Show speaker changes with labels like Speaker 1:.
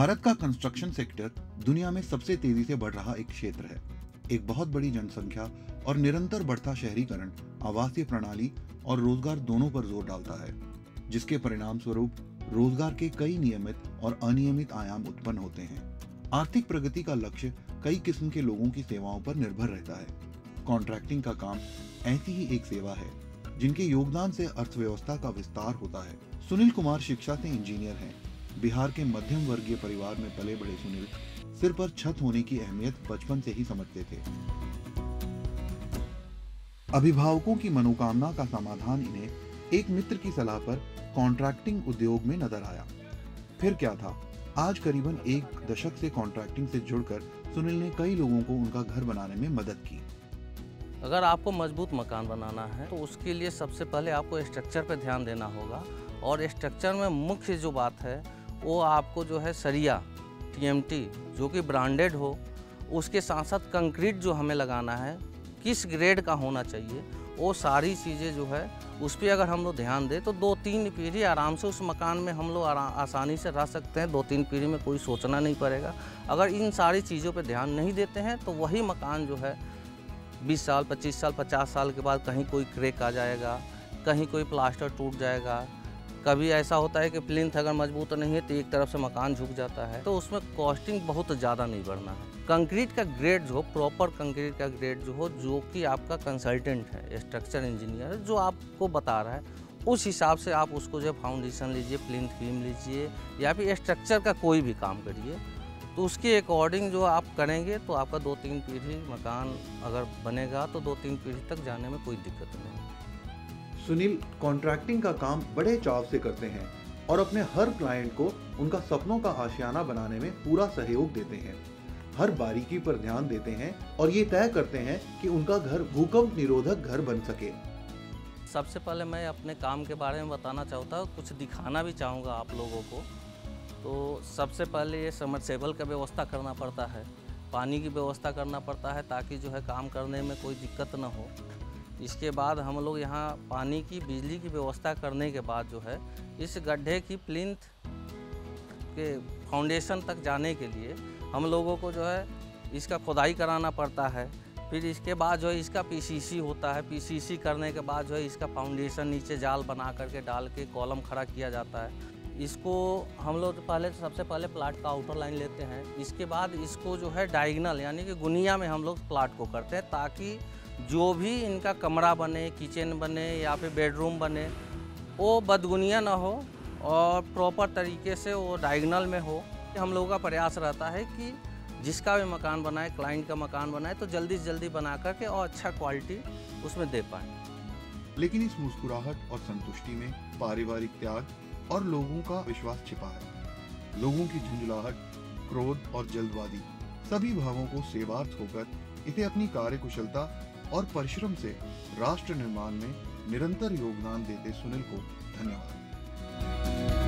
Speaker 1: भारत का construction sector दुनिया में सबसे तेजी से बढ़ रहा एक क्षेत्र है। एक बहुत बड़ी जनसंख्या और निरंतर बढ़ता शहरीकरण आवासीय प्रणाली और रोजगार दोनों पर जोर डालता है, जिसके परिणाम स्वरूप रोजगार के कई नियमित और अनियमित आयाम उत्पन्न होते हैं। आर्थिक प्रगति का लक्ष्य कई किस्म के लोगों की सेवाओं पर निर्भर रहता है। कॉन्ट्रैक्टिंग का काम ऐसी ही एक सेवा है जिनके योगदान से अर्थव्यवस्था का विस्तार होता है। सुनील कुमार शिक्षा से इंजीनियर हैं। बिहार के मध्यम वर्गीय परिवार में पले बड़े सुनील सिर पर छत होने की अहमियत बचपन से ही समझते थे। अभिभावकों की मनोकामना का समाधान इन्हें एक मित्र की सलाह पर कॉन्ट्रैक्टिंग उद्योग में नजर आया। फिर क्या था, आज करीबन एक दशक से कॉन्ट्रैक्टिंग से जुड़कर सुनील ने कई लोगों को उनका घर बनाने में मदद की।
Speaker 2: अगर आपको मजबूत मकान बनाना है तो उसके लिए सबसे पहले आपको स्ट्रक्चर पर ध्यान देना होगा। और स्ट्रक्चर में मुख्य जो बात है वो आपको जो है सरिया TMT जो कि ब्रांडेड हो, उसके साथ साथ कंक्रीट जो हमें लगाना है किस ग्रेड का होना चाहिए, वो सारी चीज़ें जो है उस पर अगर हम लोग ध्यान दें तो 2-3 पीढ़ी आराम से उस मकान में हम लोग आसानी से रह सकते हैं। 2-3 पीढ़ी में कोई सोचना नहीं पड़ेगा। अगर इन सारी चीज़ों पर ध्यान नहीं देते हैं तो वही मकान जो है 20 साल 25 साल 50 साल के बाद कहीं कोई क्रैक आ जाएगा, कहीं कोई प्लास्टर टूट जाएगा। कभी ऐसा होता है कि प्लिंथ अगर मजबूत नहीं है तो एक तरफ से मकान झुक जाता है। तो उसमें कॉस्टिंग बहुत ज़्यादा नहीं बढ़ना है। कंक्रीट का ग्रेड जो प्रॉपर कंक्रीट का ग्रेड जो हो, जो कि आपका कंसल्टेंट है स्ट्रक्चर इंजीनियर जो आपको बता रहा है, उस हिसाब से आप उसको जो फाउंडेशन लीजिए, प्लिंथ बीम लीजिए या फिर स्ट्रक्चर का कोई भी काम करिए, तो उसके अकॉर्डिंग जो आप करेंगे तो आपका 2-3 पीढ़ी मकान अगर बनेगा तो 2-3 पीढ़ी तक जाने में कोई दिक्कत नहीं है।
Speaker 1: सुनील कॉन्ट्रैक्टिंग का काम बड़े चाव से करते हैं और अपने हर क्लाइंट को उनका सपनों का आशियाना बनाने में पूरा सहयोग देते हैं। हर बारीकी पर ध्यान देते हैं और ये तय करते हैं कि उनका घर भूकंप निरोधक घर बन सके।
Speaker 2: सबसे पहले मैं अपने काम के बारे में बताना चाहता हूँ, कुछ दिखाना भी चाहूँगा आप लोगों को। तो सबसे पहले ये सबमर्सिबल का व्यवस्था करना पड़ता है, पानी की व्यवस्था करना पड़ता है ताकि जो है काम करने में कोई दिक्कत ना हो। इसके बाद हम लोग यहाँ पानी की बिजली की व्यवस्था करने के बाद जो है इस गड्ढे की प्लिंथ के फाउंडेशन तक जाने के लिए हम लोगों को जो है इसका खुदाई कराना पड़ता है। फिर इसके बाद जो है इसका PCC होता है। PCC करने के बाद जो है इसका फाउंडेशन नीचे जाल बना करके डाल के कॉलम खड़ा किया जाता है। इसको हम लोग पहले सबसे पहले प्लाट का आउटर लाइन लेते हैं। इसके बाद इसको जो है डायगनल यानी कि गुनिया में हम लोग प्लाट को करते हैं ताकि जो भी इनका कमरा बने, किचन बने या फिर बेडरूम बने, वो बदगुनिया ना हो और प्रॉपर तरीके से वो डायगनल में हो। हम लोगों का प्रयास रहता है कि जिसका भी मकान बनाए, क्लाइंट का मकान बनाए तो जल्दी से जल्दी बना करके और अच्छा क्वालिटी उसमें दे पाए।
Speaker 1: लेकिन इस मुस्कुराहट और संतुष्टि में पारिवारिक त्याग और लोगों का विश्वास छिपा है। लोगों की झुंझलाहट, क्रोध और जल्दबाजी सभी भावों को सेवार्थ होकर इसे अपनी कार्यकुशलता और परिश्रम से राष्ट्र निर्माण में निरंतर योगदान देते सुनील को धन्यवाद।